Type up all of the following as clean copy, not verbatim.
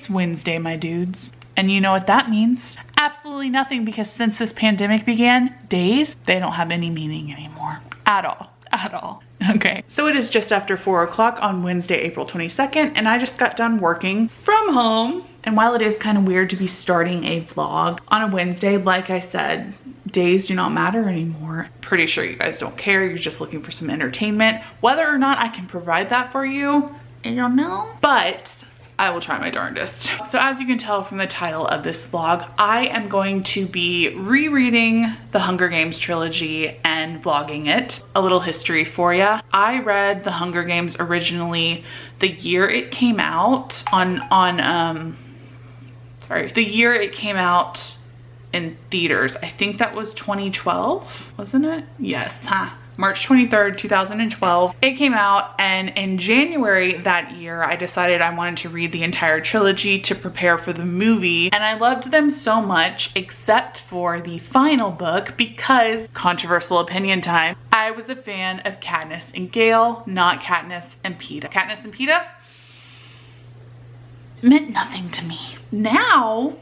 It's Wednesday, my dudes. And you know what that means? Absolutely nothing, because since this pandemic began, days, they don't have any meaning anymore. At all. At all. Okay, so it is just after 4 o'clock on Wednesday, April 22nd, and I just got done working from home. And while it is kind of weird to be starting a vlog on a Wednesday, like I said, days do not matter anymore. Pretty sure you guys don't care. You're just looking for some entertainment. Whether or not I can provide that for you, I don't know. But I will try my darndest. So as you can tell from the title of this vlog, I am going to be rereading the Hunger Games trilogy and vlogging it. A little history for ya. I read the Hunger Games originally the year it came out the year it came out in theaters. I think that was 2012, wasn't it? Yes, March 23rd, 2012. It came out, and in January that year, I decided I wanted to read the entire trilogy to prepare for the movie. And I loved them so much, except for the final book, because, controversial opinion time, I was a fan of Katniss and Gale, not Katniss and Peeta. Katniss and Peeta meant nothing to me. Now,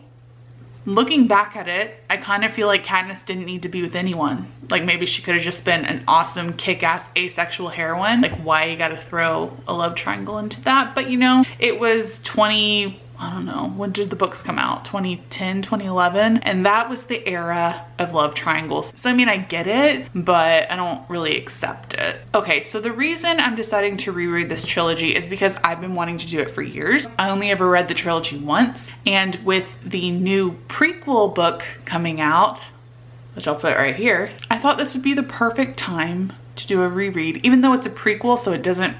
looking back at it, I kind of feel like Katniss didn't need to be with anyone. Like, maybe she could have just been an awesome kick-ass asexual heroine. Like, why you gotta throw a love triangle into that? But you know, it was I don't know, when did the books come out? 2010, 2011? And that was the era of love triangles. So I mean, I get it, but I don't really accept it. Okay, so the reason I'm deciding to reread this trilogy is because I've been wanting to do it for years. I only ever read the trilogy once, and with the new prequel book coming out, which I'll put right here, I thought this would be the perfect time to do a reread, even though it's a prequel, so it doesn't,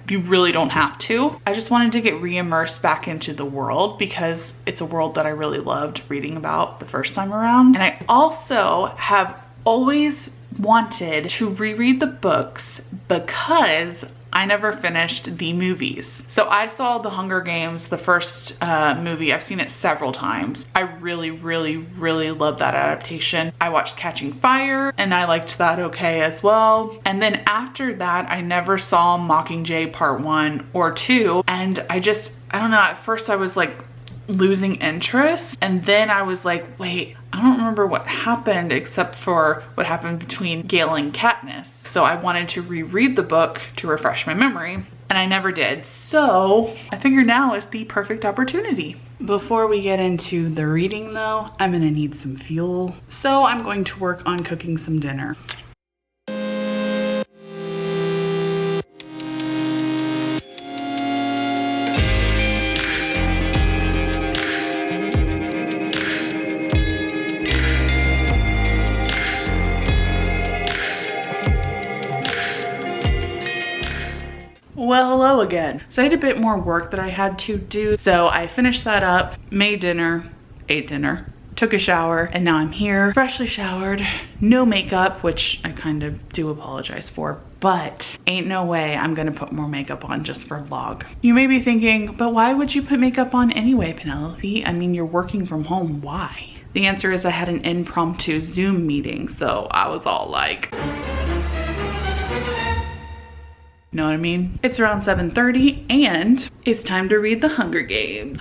you really don't have to. I just wanted to get re-immersed back into the world, because it's a world that I really loved reading about the first time around. And I also have always wanted to reread the books because I never finished the movies. So I saw The Hunger Games, the first movie. I've seen it several times. I really, really, really love that adaptation. I watched Catching Fire and I liked that okay as well. And then after that, I never saw Mockingjay Part 1 or 2. And I don't know, at first I was like losing interest. And then I was like, wait, I don't remember what happened except for what happened between Gale and Katniss. So I wanted to reread the book to refresh my memory, and I never did. So I figured now is the perfect opportunity. Before we get into the reading though, I'm gonna need some fuel. So I'm going to work on cooking some dinner. Well, hello again. So I had a bit more work that I had to do. So I finished that up, made dinner, ate dinner, took a shower, and now I'm here, freshly showered, no makeup, which I kind of do apologize for, but ain't no way I'm gonna put more makeup on just for a vlog. You may be thinking, but why would you put makeup on anyway, Penelope? I mean, you're working from home, why? The answer is I had an impromptu Zoom meeting, so I was all like, know what I mean? It's around 7:30 and it's time to read the Hunger Games.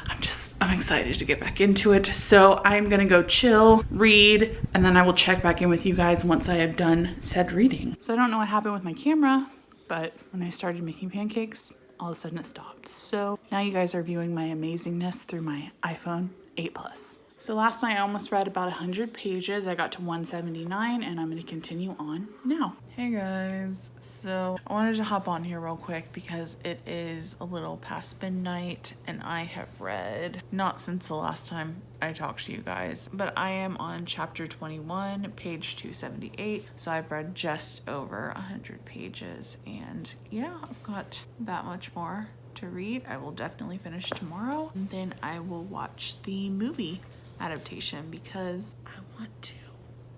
I'm excited to get back into it. So I'm gonna go chill, read, and then I will check back in with you guys once I have done said reading. So I don't know what happened with my camera, but when I started making pancakes, all of a sudden it stopped. So now you guys are viewing my amazingness through my iPhone 8 Plus. So last night I almost read about 100 pages. I got to 179 and I'm gonna continue on now. Hey guys, so I wanted to hop on here real quick because it is a little past midnight and I have read, not since the last time I talked to you guys, but I am on chapter 21, page 278. So I've read just over 100 pages and yeah, I've got that much more to read. I will definitely finish tomorrow and then I will watch the movie adaptation because I want to.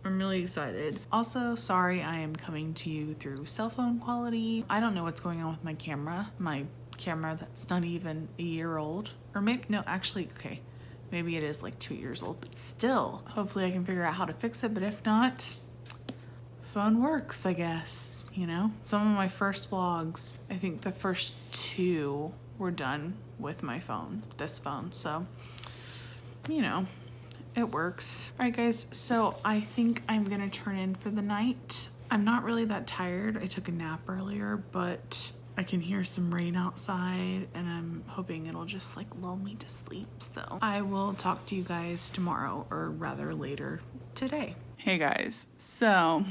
I'm really excited. Also, sorry I am coming to you through cell phone quality. I don't know what's going on with my camera. My camera that's not even a year old. Or maybe, no, actually, okay. Maybe it is like 2 years old, but still. Hopefully I can figure out how to fix it, but if not, phone works, I guess, you know? Some of my first vlogs, I think the first two we're done with my phone, this phone. So, you know, it works. All right, guys, so I think I'm gonna turn in for the night. I'm not really that tired. I took a nap earlier, but I can hear some rain outside and I'm hoping it'll just like lull me to sleep. So I will talk to you guys tomorrow, or rather later today. Hey guys, so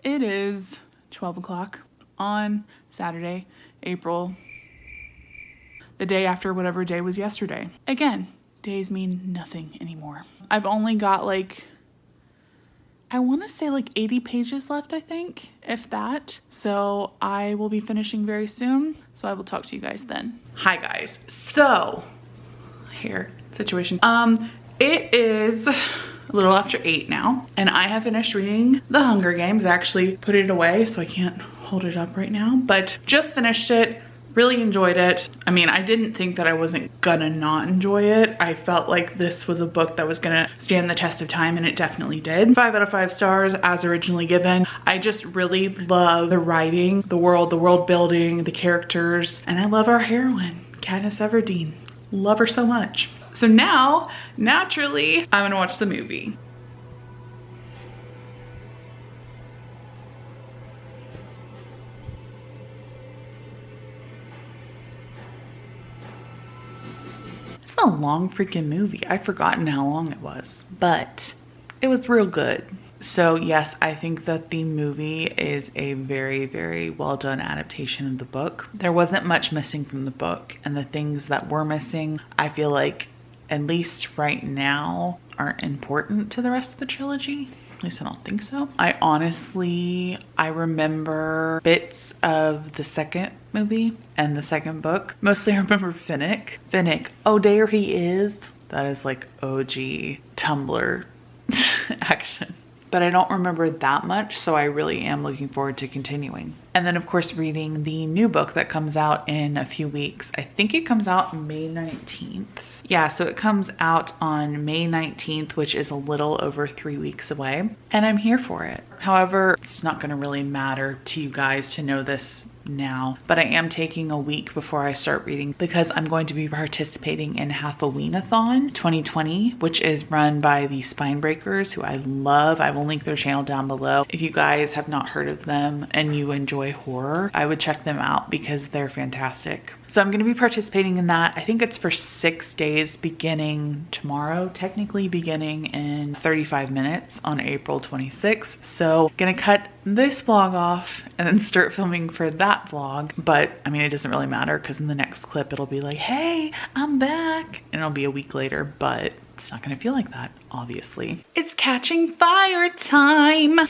it is 12 o'clock on Saturday, April, the day after whatever day was yesterday. Again, days mean nothing anymore. I've only got like, I want to say like 80 pages left, I think, if that. So I will be finishing very soon. So I will talk to you guys then. Hi guys. So here, situation. It is a little after 8 now, and I have finished reading The Hunger Games. I actually put it away, so I can't hold it up right now, but just finished it. Really enjoyed it. I mean, I didn't think that I wasn't gonna not enjoy it. I felt like this was a book that was gonna stand the test of time, and it definitely did. 5 out of 5 stars as originally given. I just really love the writing, the world building, the characters, and I love our heroine, Katniss Everdeen. Love her so much. So now, naturally, I'm gonna watch the movie. A long freaking movie. I'd forgotten how long it was, but it was real good. So yes, I think that the movie is a very, very well done adaptation of the book. There wasn't much missing from the book, and the things that were missing, I feel like, at least right now, aren't important to the rest of the trilogy. At least I don't think so. I remember bits of the second movie and the second book. Mostly I remember Finnick. Finnick, oh there he is. That is like OG Tumblr action. But I don't remember that much, so I really am looking forward to continuing. And then of course reading the new book that comes out in a few weeks. I think it comes out May 19th. Yeah, so it comes out on May 19th, which is a little over 3 weeks away, and I'm here for it. However, it's not gonna really matter to you guys to know this now, but I am taking a week before I start reading because I'm going to be participating in HALFOWEENATHON 2020, which is run by the SPINEBREAKERS, who I love. I will link their channel down below. If you guys have not heard of them and you enjoy horror, I would check them out because they're fantastic. So I'm gonna be participating in that. I think it's for 6 days beginning tomorrow, technically beginning in 35 minutes on April 26th. So gonna cut this vlog off and then start filming for that vlog. But I mean, it doesn't really matter because in the next clip, it'll be like, hey, I'm back. And it'll be a week later, but it's not gonna feel like that, obviously. It's catching fire time.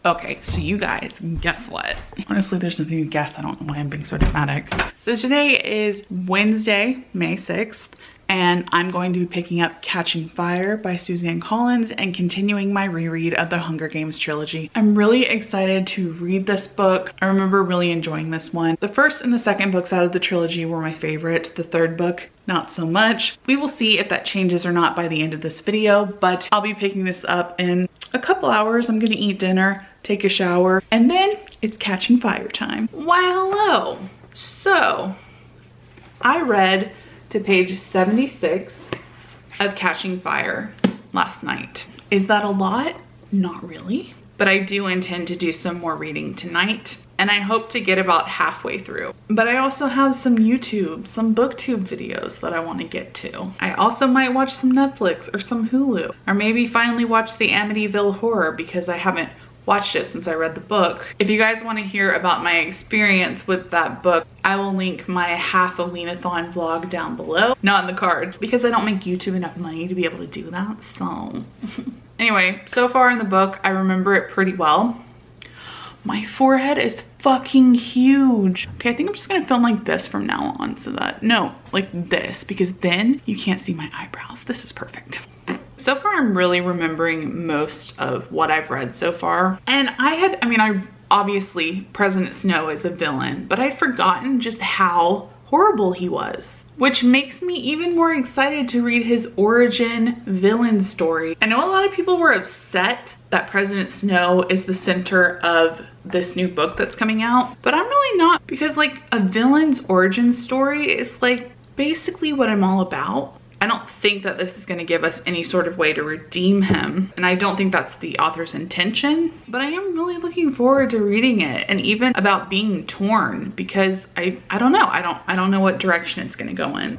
Okay, so you guys, guess what? Honestly, there's nothing to guess. I don't know why I'm being so dramatic. So today is Wednesday, May 6th, and I'm going to be picking up Catching Fire by Suzanne Collins and continuing my reread of the Hunger Games trilogy. I'm really excited to read this book. I remember really enjoying this one. The first and the second books out of the trilogy were my favorite. The third book, not so much. We will see if that changes or not by the end of this video, but I'll be picking this up in a couple hours. I'm gonna eat dinner, take a shower, and then it's Catching Fire time. Why hello. So I read to page 76 of Catching Fire last night. Is that a lot? Not really, but I do intend to do some more reading tonight, and I hope to get about halfway through. But I also have some booktube videos that I want to get to. I also might watch some Netflix or some Hulu, or maybe finally watch the Amityville Horror because I haven't watched it since I read the book. If you guys want to hear about my experience with that book, I will link my HALFOWEENATHON vlog down below. Not in the cards because I don't make YouTube enough money to be able to do that, so. Anyway, so far in the book, I remember it pretty well. My forehead is fucking huge. Okay, I think I'm just gonna film like this from now on so that, no, like this, because then you can't see my eyebrows. This is perfect. So far, I'm really remembering most of what I've read so far. And I obviously, President Snow is a villain, but I'd forgotten just how horrible he was, which makes me even more excited to read his origin villain story. I know a lot of people were upset that President Snow is the center of this new book that's coming out, but I'm really not, because like a villain's origin story is like basically what I'm all about. I don't think that this is going to give us any sort of way to redeem him, and I don't think that's the author's intention, but I am really looking forward to reading it, and even about being torn, because I don't know. I don't know what direction it's going to go in.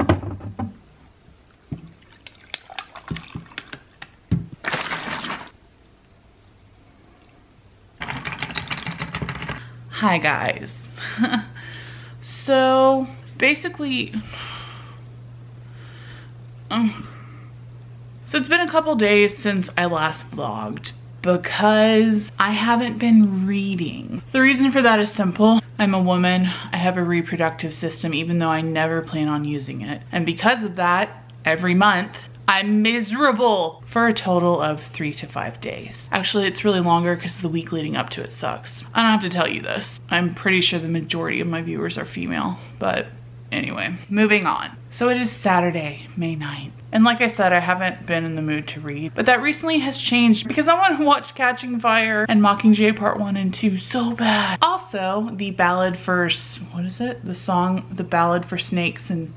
Hi guys. So basically, so it's been a couple days since I last vlogged because I haven't been reading. The reason for that is simple. I'm a woman. I have a reproductive system, even though I never plan on using it. And because of that, every month, I'm miserable for a total of 3 to 5 days. Actually, it's really longer because the week leading up to it sucks. I don't have to tell you this. I'm pretty sure the majority of my viewers are female, but anyway, moving on. So it is Saturday, May 9th. And like I said, I haven't been in the mood to read, but that recently has changed because I want to watch Catching Fire and Mockingjay Part 1 and 2 so bad. Also, the ballad for, what is it? The ballad for snakes and,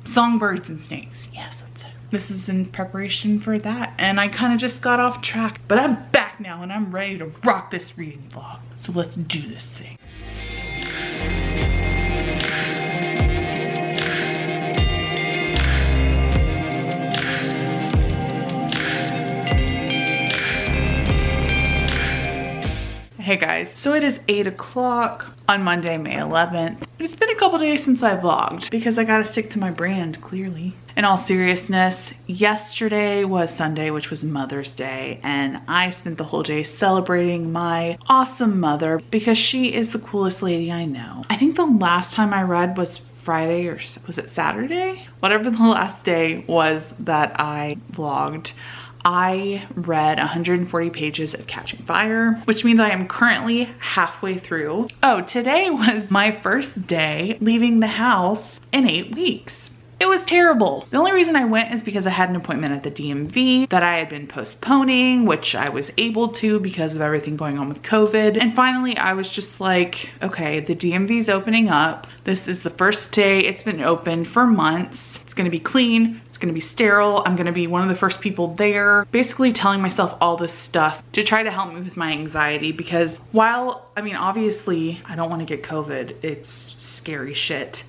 Songbirds and Snakes. Yes, that's it. This is in preparation for that, and I kind of just got off track, but I'm back now and I'm ready to rock this reading vlog. So let's do this thing. Hey guys, so it is 8 o'clock on Monday, May 11th. It's been a couple days since I vlogged because I gotta stick to my brand, clearly. In all seriousness, yesterday was Sunday, which was Mother's Day, and I spent the whole day celebrating my awesome mother because she is the coolest lady I know. I think the last time I read was Friday, or was it Saturday? Whatever the last day was that I vlogged. I read 140 pages of Catching Fire, which means I am currently halfway through. Oh, today was my first day leaving the house in 8 weeks. It was terrible. The only reason I went is because I had an appointment at the DMV that I had been postponing, which I was able to because of everything going on with COVID. And finally, I was just like, okay, the DMV is opening up. This is the first day it's been open for months. It's gonna be clean. Gonna be sterile. I'm gonna be one of the first people there. Basically telling myself all this stuff to try to help me with my anxiety, because while, I mean, obviously I don't want to get COVID, it's scary shit,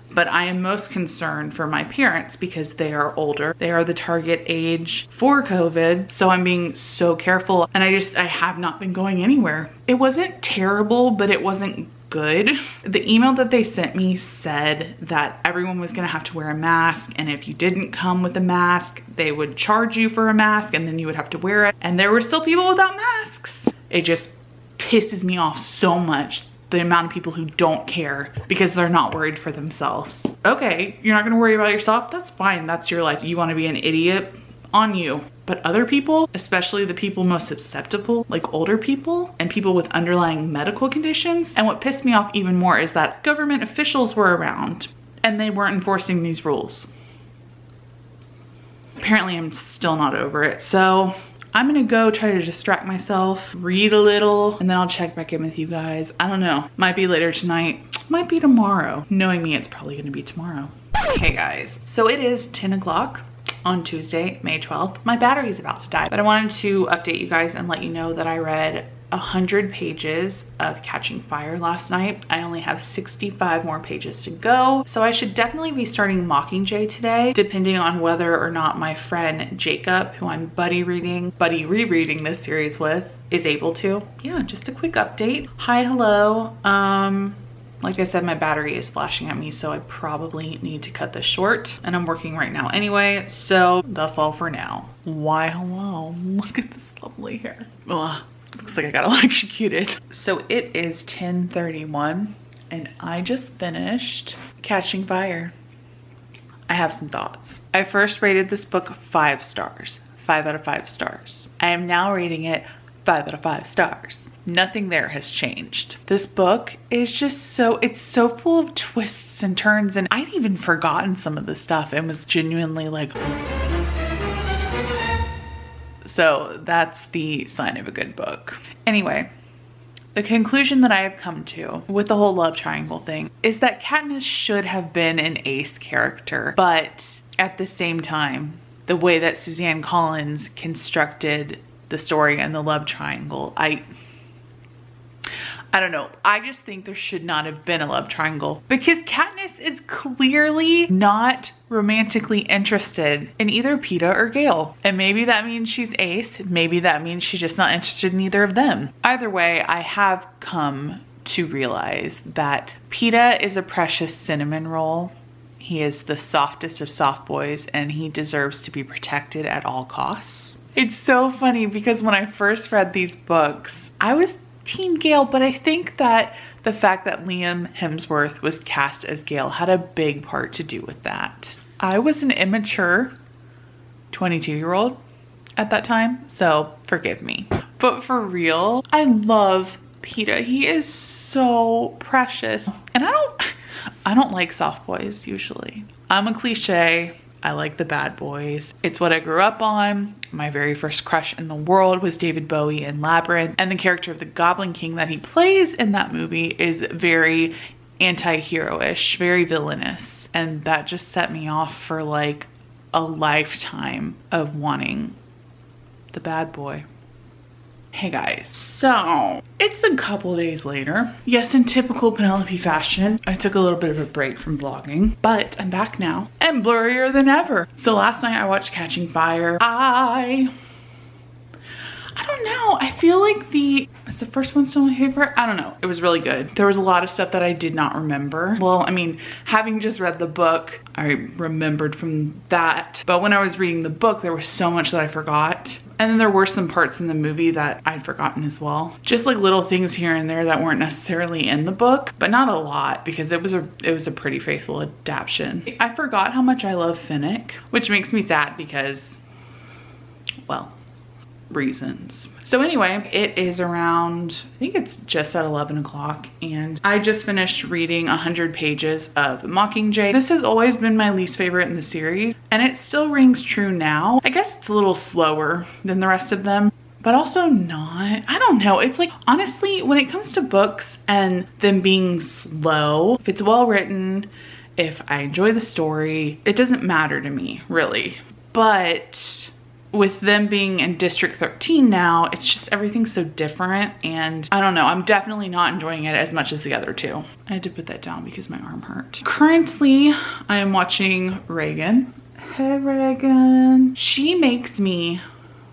but I am most concerned for my parents because they are older. They are the target age for COVID. So I'm being so careful, and I have not been going anywhere. It wasn't terrible, but it wasn't good. The email that they sent me said that everyone was gonna have to wear a mask, and if you didn't come with a mask, they would charge you for a mask and then you would have to wear it. And there were still people without masks. It just pisses me off so much, the amount of people who don't care because they're not worried for themselves. Okay, you're not gonna worry about yourself? That's fine, that's your life. You wanna be an idiot? On you. But other people, especially the people most susceptible, like older people and people with underlying medical conditions. And what pissed me off even more is that government officials were around and they weren't enforcing these rules. Apparently I'm still not over it. So I'm gonna go try to distract myself, read a little, and then I'll check back in with you guys. I don't know, might be later tonight, might be tomorrow. Knowing me, it's probably gonna be tomorrow. Hey guys, so it is 10 o'clock. On Tuesday, May 12th. My battery is about to die, but I wanted to update you guys and let you know that I read 100 pages of Catching Fire last night. I only have 65 more pages to go, so I should definitely be starting Mockingjay today, depending on whether or not my friend Jacob, who I'm buddy rereading this series with, is able to. Yeah, just a quick update. Hi, hello. Like I said, my battery is flashing at me, so I probably need to cut this short, and I'm working right now anyway, so that's all for now. Why hello, look at this lovely hair. Ugh, looks like I got electrocuted. So it is 10:31 and I just finished Catching Fire. I have some thoughts. I first rated this book 5 stars, 5 out of 5 stars. I am now rating it 5 out of 5 stars. Nothing there has changed. This book is just so, it's so full of twists and turns, and I'd even forgotten some of the stuff and was genuinely like, so that's the sign of a good book. Anyway, the conclusion that I have come to with the whole love triangle thing is that Katniss should have been an ace character, but at the same time, the way that Suzanne Collins constructed the story and the love triangle, I don't know. I just think there should not have been a love triangle because Katniss is clearly not romantically interested in either Peeta or Gale. And maybe that means she's ace. Maybe that means she's just not interested in either of them. Either way, I have come to realize that Peeta is a precious cinnamon roll. He is the softest of soft boys and he deserves to be protected at all costs. It's so funny because when I first read these books, I was Team Gale, but I think that the fact that Liam Hemsworth was cast as Gale had a big part to do with that. I was an immature 22-year-old at that time, so forgive me. But for real, I love Peeta. He is so precious. And I don't like soft boys usually. I'm a cliche. I like the bad boys. It's what I grew up on. My very first crush in the world was David Bowie in Labyrinth, and the character of the Goblin King that he plays in that movie is very anti-hero-ish, very villainous. And that just set me off for like a lifetime of wanting the bad boy. Hey guys, so it's a couple days later. Yes, in typical Penelope fashion, I took a little bit of a break from vlogging, but I'm back now and blurrier than ever. So last night I watched Catching Fire. I don't know, I feel like is the first one still my favorite? I don't know, it was really good. There was a lot of stuff that I did not remember. Well, I mean, having just read the book, I remembered from that. But when I was reading the book, there was so much that I forgot. And then there were some parts in the movie that I'd forgotten as well. Just like little things here and there that weren't necessarily in the book, but not a lot because it was a pretty faithful adaptation. I forgot how much I love Finnick, which makes me sad because, well, reasons. So anyway, it is around, I think it's just at 11 o'clock, and I just finished reading 100 pages of Mockingjay. This has always been my least favorite in the series, and it still rings true now. I guess it's a little slower than the rest of them, but also not. I don't know. It's like, honestly, when it comes to books and them being slow, if it's well written, if I enjoy the story, it doesn't matter to me, really. But with them being in District 13 now, it's just everything's so different, and I don't know, I'm definitely not enjoying it as much as the other two. I had to put that down because my arm hurt. Currently, I am watching Reagan. Hey Reagan. She makes me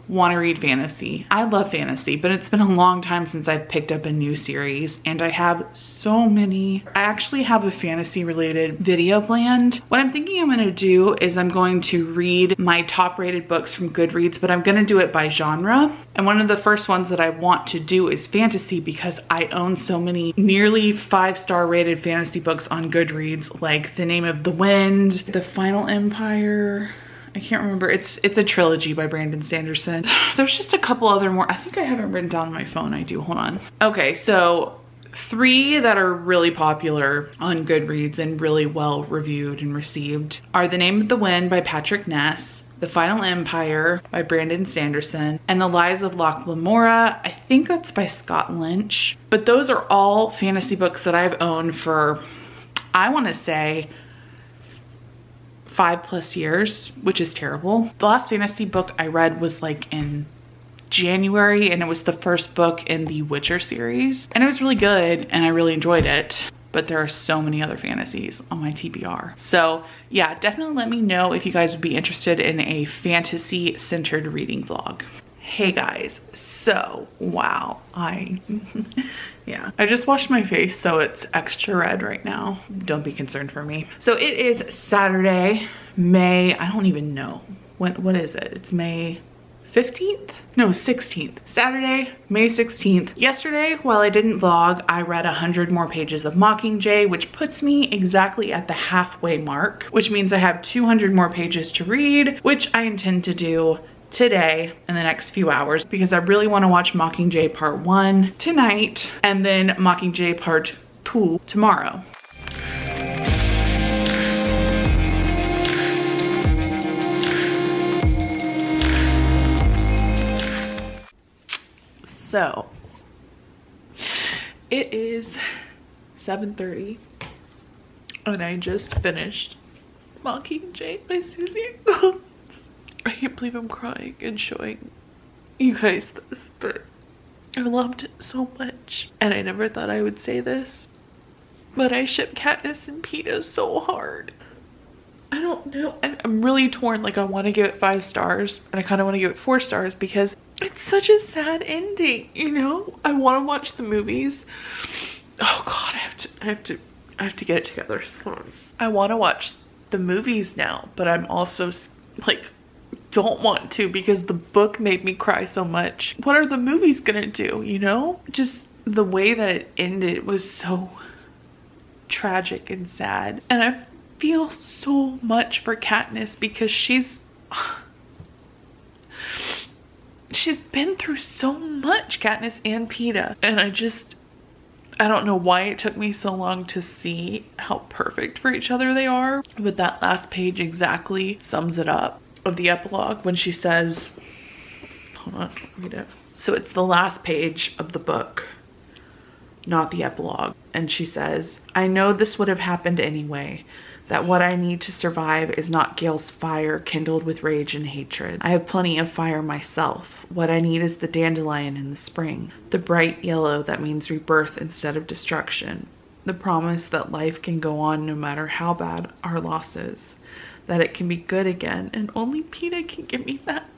want to read fantasy. I love fantasy, but it's been a long time since I've picked up a new series, and I have so many. I actually have a fantasy related video planned. What I'm thinking I'm going to do is I'm going to read my top rated books from Goodreads, but I'm going to do it by genre. And one of the first ones that I want to do is fantasy because I own so many nearly 5-star rated fantasy books on Goodreads, like The Name of the Wind, The Final Empire. I can't remember. It's a trilogy by Brandon Sanderson. There's just a couple other more. I think I have it written down on my phone. I do. Hold on. Okay, so 3 that are really popular on Goodreads and really well reviewed and received are The Name of the Wind by Patrick Ness, The Final Empire by Brandon Sanderson, and The Lies of Locke Lamora. I think that's by Scott Lynch. But those are all fantasy books that I've owned for, I want to say, 5+ years, which is terrible. The last fantasy book I read was like in January, and it was the first book in the Witcher series, and it was really good and I really enjoyed it, but there are so many other fantasies on my TBR. So yeah, definitely let me know if you guys would be interested in a fantasy centered reading vlog. Hey guys, so wow, yeah, I just washed my face, so it's extra red right now. Don't be concerned for me. So it is Saturday, May, I don't even know. What is it? It's May 15th? No, 16th. Saturday, May 16th. Yesterday, while I didn't vlog, I read 100 more pages of Mockingjay, which puts me exactly at the halfway mark, which means I have 200 more pages to read, which I intend to do today in the next few hours because I really want to watch Mockingjay Part 1 tonight and then Mockingjay Part 2 tomorrow. So it is 7:30 and I just finished Mockingjay by SUZANNE. I can't believe I'm crying and showing you guys this, but I loved it so much. And I never thought I would say this, but I ship Katniss and Peeta so hard. I don't know. I'm really torn. Like, I want to give it 5 stars and I kind of want to give it 4 stars because it's such a sad ending, you know? I want to watch the movies. Oh God, I have to get it together. I want to watch the movies now, but I'm also like, don't want to because the book made me cry so much. What are the movies gonna do, you know? Just the way that it ended was so tragic and sad. And I feel so much for Katniss because she's been through so much, Katniss and Peeta. And I don't know why it took me so long to see how perfect for each other they are. But that last page exactly sums it up of the epilogue when she says, hold on, read it. So it's the last page of the book, not the epilogue. And she says, I know this would have happened anyway, that what I need to survive is not Gale's fire kindled with rage and hatred. I have plenty of fire myself. What I need is the dandelion in the spring, the bright yellow that means rebirth instead of destruction, the promise that life can go on no matter how bad our loss is, that it can be good again, and only Peeta can give me that.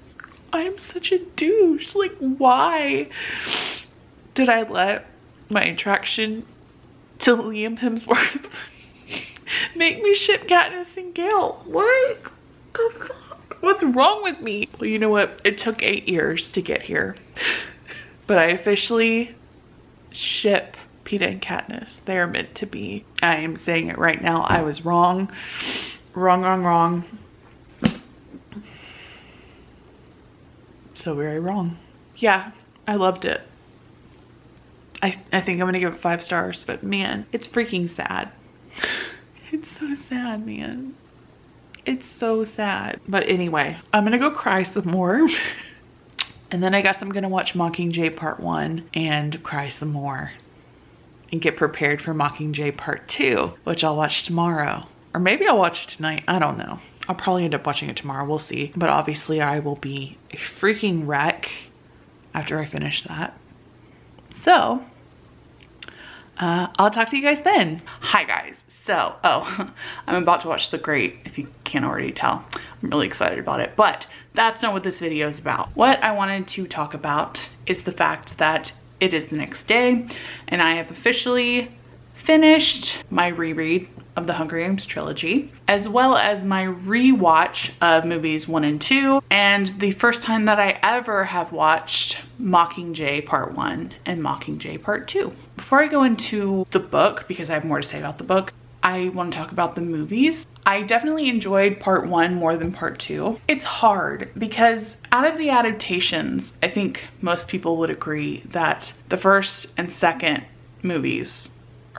I am such a douche. Like, why did I let my attraction to Liam Hemsworth make me ship Katniss and Gale? What the fuck? What's wrong with me? Well, you know what? It took 8 years to get here, but I officially ship Peeta and Katniss. They are meant to be. I am saying it right now. I was wrong. Wrong. So very wrong. Yeah, I loved it. I think I'm gonna give it 5 stars, but man, it's freaking sad. It's so sad, man. It's so sad. But anyway, I'm gonna go cry some more. And then I guess I'm gonna watch Mockingjay Part 1 and cry some more. And get prepared for Mockingjay Part 2, which I'll watch tomorrow. Or maybe I'll watch it tonight. I don't know. I'll probably end up watching it tomorrow. We'll see. But obviously I will be a freaking wreck after I finish that. So I'll talk to you guys then. Hi guys. So, I'm about to watch The Great, if you can't already tell. I'm really excited about it, but that's not what this video is about. What I wanted to talk about is the fact that it is the next day and I have officially finished my reread of the Hunger Games trilogy, as well as my rewatch of movies 1 and 2, and the first time that I ever have watched Mockingjay Part 1 and Mockingjay Part 2. Before I go into the book, because I have more to say about the book, I want to talk about the movies. I definitely enjoyed Part 1 more than Part 2. It's hard because out of the adaptations, I think most people would agree that the first and second movies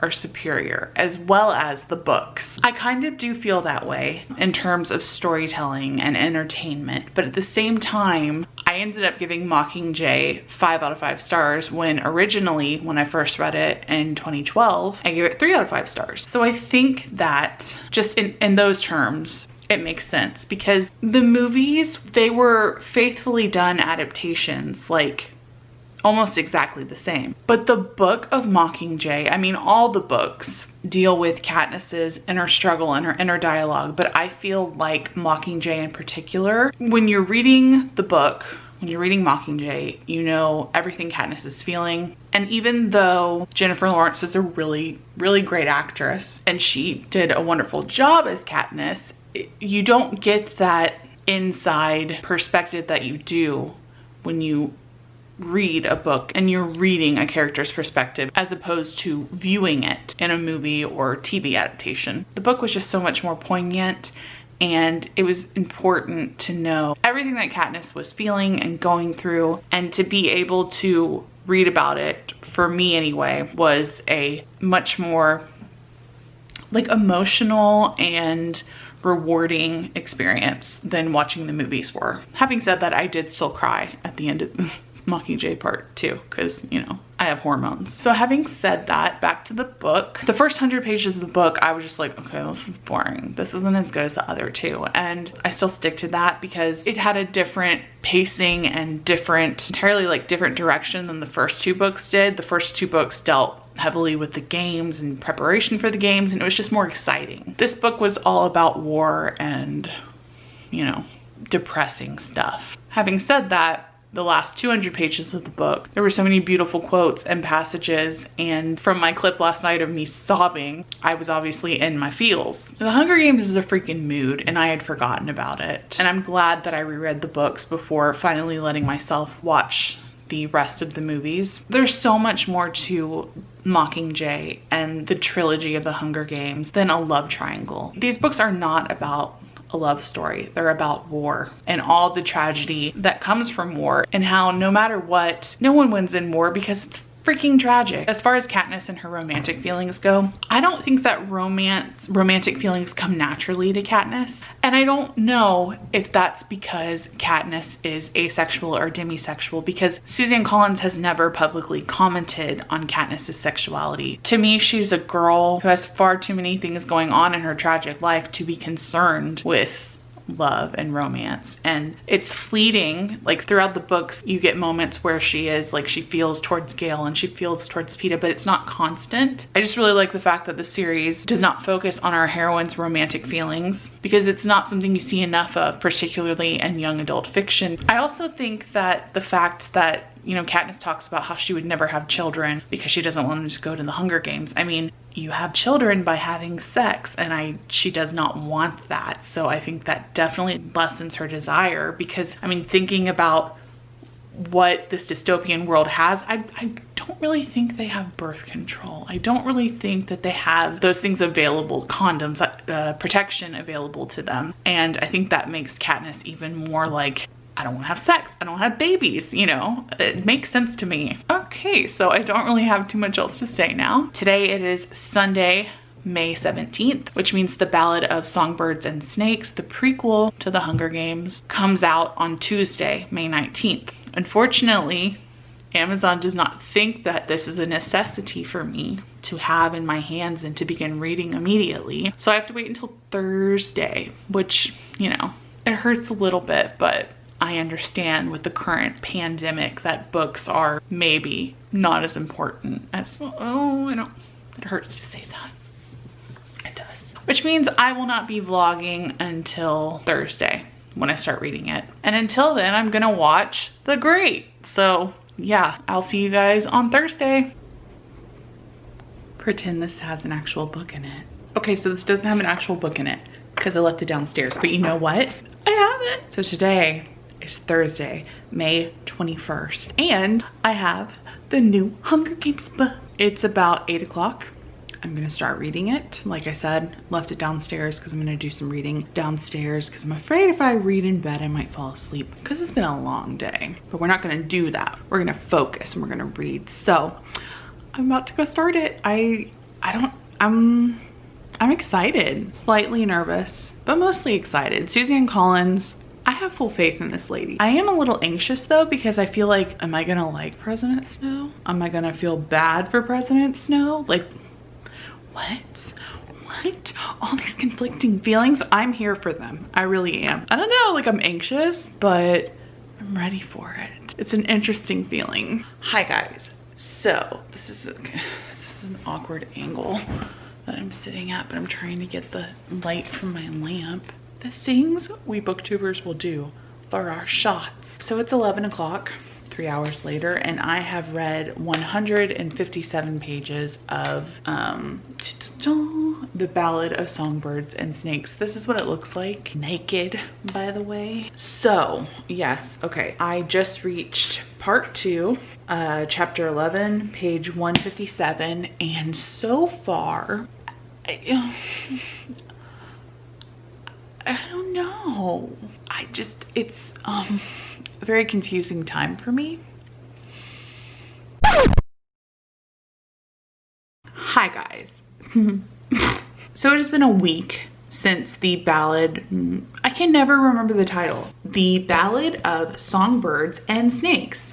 are superior, as well as the books. I kind of do feel that way in terms of storytelling and entertainment, but at the same time, I ended up giving Mockingjay 5 out of 5 stars when originally, when I first read it in 2012, I gave it 3 out of 5 stars. So I think that just in those terms, it makes sense because the movies, they were faithfully done adaptations, like almost exactly the same. But the book of Mockingjay, I mean, all the books deal with Katniss's inner struggle and her inner dialogue, but I feel like Mockingjay in particular, when you're reading the book, when you're reading Mockingjay, you know everything Katniss is feeling. And even though Jennifer Lawrence is a really, really great actress and she did a wonderful job as Katniss, you don't get that inside perspective that you do when you read a book and you're reading a character's perspective as opposed to viewing it in a movie or TV adaptation. The book was just so much more poignant and it was important to know everything that Katniss was feeling and going through, and to be able to read about it, for me anyway, was a much more like emotional and rewarding experience than watching the movies were. Having said that, I did still cry at the end of the Mockingjay Part 2 because, you know, I have hormones. So having said that, back to the book. The first 100 pages of the book, I was just like, okay, this is boring. This isn't as good as the other two. And I still stick to that because it had a different pacing and entirely like different direction than the first two books did. The first two books dealt heavily with the games and preparation for the games, and it was just more exciting. This book was all about war and, you know, depressing stuff. Having said that, the last 200 pages of the book, there were so many beautiful quotes and passages, and from my clip last night of me sobbing, I was obviously in my feels. The Hunger Games is a freaking mood, and I had forgotten about it. And I'm glad that I reread the books before finally letting myself watch the rest of the movies. There's so much more to Mockingjay and the trilogy of the Hunger Games than a love triangle. These books are not about a love story. They're about war and all the tragedy that comes from war, and how no matter what, no one wins in war because it's freaking tragic. As far as Katniss and her romantic feelings go, I don't think that romantic feelings come naturally to Katniss. And I don't know if that's because Katniss is asexual or demisexual, because Suzanne Collins has never publicly commented on Katniss's sexuality. To me, she's a girl who has far too many things going on in her tragic life to be concerned with love and romance, and it's fleeting. Like throughout the books, you get moments where she is like, she feels towards Gale and she feels towards Peeta, but it's not constant. I just really like the fact that the series does not focus on our heroine's romantic feelings, because it's not something you see enough of, particularly in young adult fiction. I also think that the fact that, you know, Katniss talks about how she would never have children because she doesn't want them to go to the Hunger Games. I mean, you have children by having sex, and she does not want that. So I think that definitely lessens her desire, because I mean, thinking about what this dystopian world has, I don't really think they have birth control. I don't really think that they have those things available, condoms, protection available to them. And I think that makes Katniss even more like, I don't want to have sex, I don't have babies, you know? It makes sense to me. Okay, so I don't really have too much else to say now. Today it is Sunday, May 17th, which means the Ballad of Songbirds and Snakes, the prequel to the Hunger Games, comes out on Tuesday, May 19th. Unfortunately, Amazon does not think that this is a necessity for me to have in my hands and to begin reading immediately. So I have to wait until Thursday, which, you know, it hurts a little bit, but I understand with the current pandemic that books are maybe not as important as, oh, I know, it hurts to say that. It does. Which means I will not be vlogging until Thursday when I start reading it. And until then, I'm gonna watch The Great. So yeah, I'll see you guys on Thursday. Pretend this has an actual book in it. Okay, so this doesn't have an actual book in it because I left it downstairs, but you know what? I have it. So today, it's Thursday, May 21st, and I have the new Hunger Games book. It's about 8 o'clock. I'm gonna start reading it. Like I said, left it downstairs because I'm gonna do some reading downstairs because I'm afraid if I read in bed, I might fall asleep because it's been a long day. But we're not gonna do that. We're gonna focus and we're gonna read. So I'm about to go start it. I'm excited, slightly nervous, but mostly excited. Suzanne Collins, I have full faith in this lady. I am a little anxious though, because I feel like, am I gonna like President Snow? Am I gonna feel bad for President Snow? Like, what? All these conflicting feelings. I'm here for them. I really am. I don't know, like I'm anxious, but I'm ready for it. It's an interesting feeling. Hi guys. So this is an awkward angle that I'm sitting at, but I'm trying to get the light from my lamp. The things we booktubers will do for our shots. So it's 11 o'clock, 3 hours later, and I have read 157 pages of the Ballad of Songbirds and Snakes. This is what it looks like naked, by the way. So yes, okay, I just reached part 2, chapter 11, page 157, and so far I know. It's a very confusing time for me. Hi guys. So it has been a week since the ballad, I can never remember the title. The Ballad of Songbirds and Snakes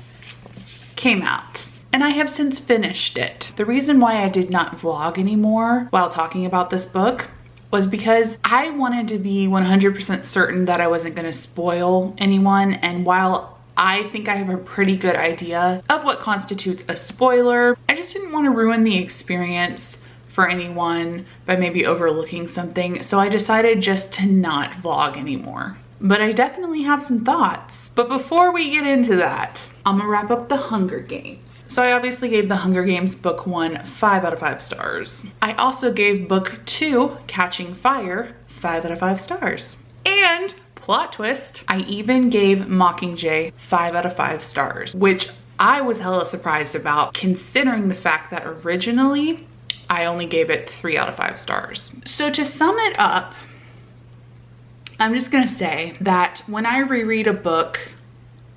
came out. And I have since finished it. The reason why I did not vlog anymore while talking about this book was because I wanted to be 100% certain that I wasn't gonna spoil anyone. And while I think I have a pretty good idea of what constitutes a spoiler, I just didn't want to ruin the experience for anyone by maybe overlooking something. So I decided just to not vlog anymore. But I definitely have some thoughts. But before we get into that, I'm gonna wrap up the Hunger Games. So I obviously gave the Hunger Games book 1 5 out of 5 stars. I also gave book 2, Catching Fire, 5 out of 5 stars. And plot twist, I even gave Mockingjay 5 out of 5 stars, which I was hella surprised about considering the fact that originally I only gave it 3 out of 5 stars. So to sum it up, I'm just gonna say that when I reread a book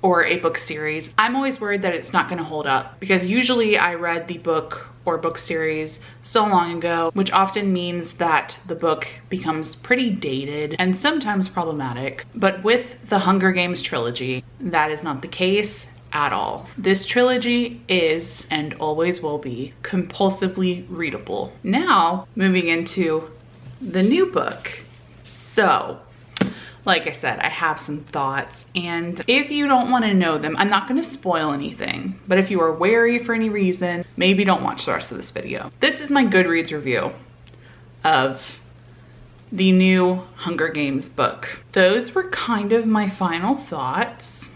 or a book series, I'm always worried that it's not gonna hold up, because usually I read the book or book series so long ago, which often means that the book becomes pretty dated and sometimes problematic. But with the Hunger Games trilogy, that is not the case at all. This trilogy is and always will be compulsively readable. Now, moving into the new book. So, like I said, I have some thoughts, and if you don't want to know them, I'm not going to spoil anything, but if you are wary for any reason, maybe don't watch the rest of this video. This is my Goodreads review of the new Hunger Games book. Those were kind of my final thoughts.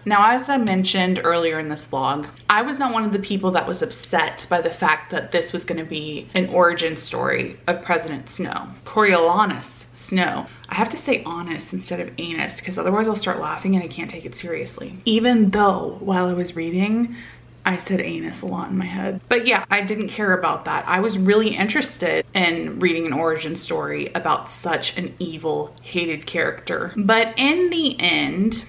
Now, as I mentioned earlier in this vlog, I was not one of the people that was upset by the fact that this was going to be an origin story of President Snow. Coriolanus Snow. I have to say honest instead of anus, because otherwise I'll start laughing and I can't take it seriously. Even though while I was reading, I said anus a lot in my head. But yeah, I didn't care about that. I was really interested in reading an origin story about such an evil, hated character. But in the end,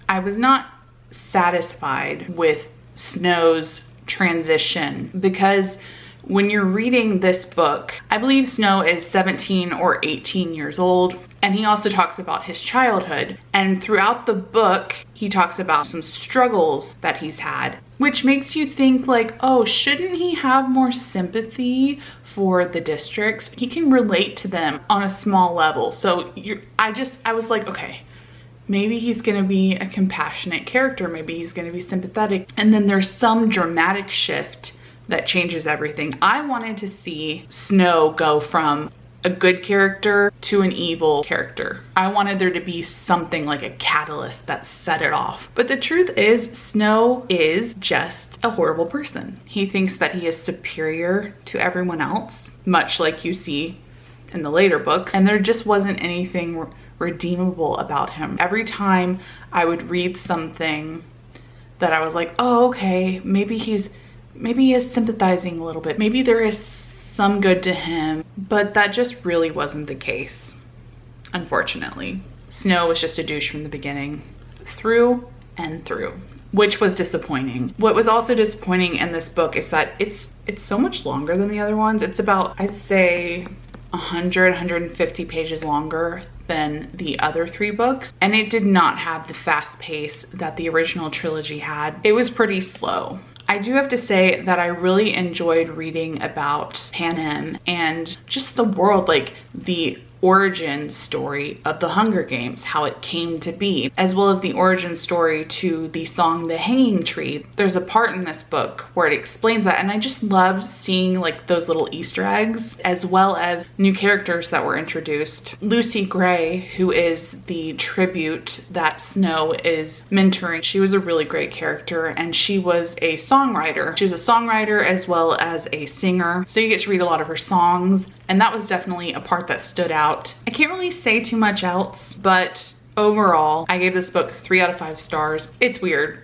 I was not satisfied with Snow's transition, because when you're reading this book, I believe Snow is 17 or 18 years old, and he also talks about his childhood. And throughout the book, he talks about some struggles that he's had, which makes you think like, oh, shouldn't he have more sympathy for the districts? He can relate to them on a small level. So I was like, okay, maybe he's gonna be a compassionate character. Maybe he's gonna be sympathetic. And then there's some dramatic shift that changes everything. I wanted to see Snow go from a good character to an evil character. I wanted there to be something like a catalyst that set it off. But the truth is, Snow is just a horrible person. He thinks that he is superior to everyone else, much like you see in the later books, and there just wasn't anything redeemable about him. Every time I would read something that I was like, oh, okay, maybe he is sympathizing a little bit. Maybe there is some good to him, but that just really wasn't the case, unfortunately. Snow was just a douche from the beginning, through and through, which was disappointing. What was also disappointing in this book is that it's so much longer than the other ones. It's about, I'd say, 150 pages longer than the other 3 books, and it did not have the fast pace that the original trilogy had. It was pretty slow. I do have to say that I really enjoyed reading about Panem and just the world, like the origin story of the Hunger Games, how it came to be, as well as the origin story to the song The Hanging Tree. There's a part in this book where it explains that, and I just loved seeing like those little Easter eggs, as well as new characters that were introduced. Lucy Gray, who is the tribute that Snow is mentoring, she was a really great character, and she was a songwriter. She was a songwriter as well as a singer, so you get to read a lot of her songs, and that was definitely a part that stood out. I can't really say too much else, but overall, I gave this book 3 out of 5 stars. It's weird.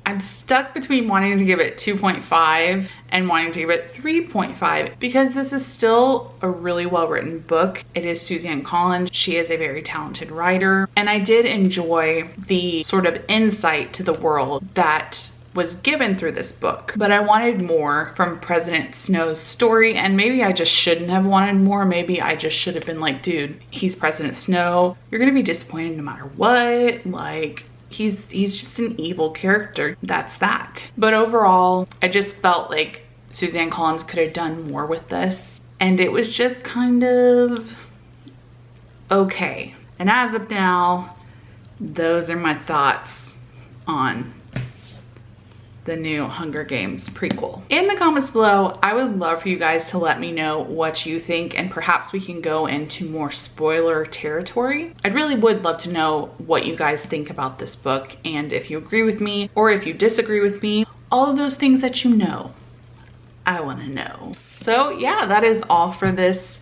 I'm stuck between wanting to give it 2.5 and wanting to give it 3.5 because this is still a really well-written book. It is Suzanne Collins. She is a very talented writer, and I did enjoy the sort of insight to the world that was given through this book, but I wanted more from President Snow's story, and maybe I just shouldn't have wanted more. Maybe I just should have been like, dude, he's President Snow. You're gonna be disappointed no matter what. Like, he's just an evil character. That's that. But overall, I just felt like Suzanne Collins could have done more with this, and it was just kind of okay. And as of now, those are my thoughts on the new Hunger Games prequel. In the comments below, I would love for you guys to let me know what you think, and perhaps we can go into more spoiler territory. I really would love to know what you guys think about this book, and if you agree with me or if you disagree with me, all of those things that you know, I want to know. So yeah, that is all for this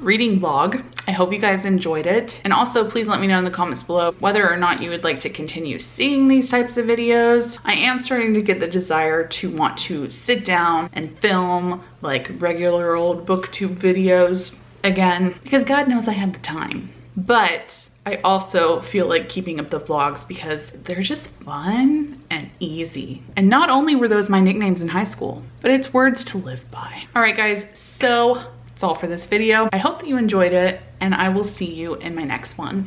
reading vlog. I hope you guys enjoyed it, and also please let me know in the comments below whether or not you would like to continue seeing these types of videos. I am starting to get the desire to want to sit down and film like regular old booktube videos again, because God knows I had the time. But I also feel like keeping up the vlogs because they're just fun and easy. And not only were those my nicknames in high school, but it's words to live by. All right guys, so that's all for this video. I hope that you enjoyed it, and I will see you in my next one.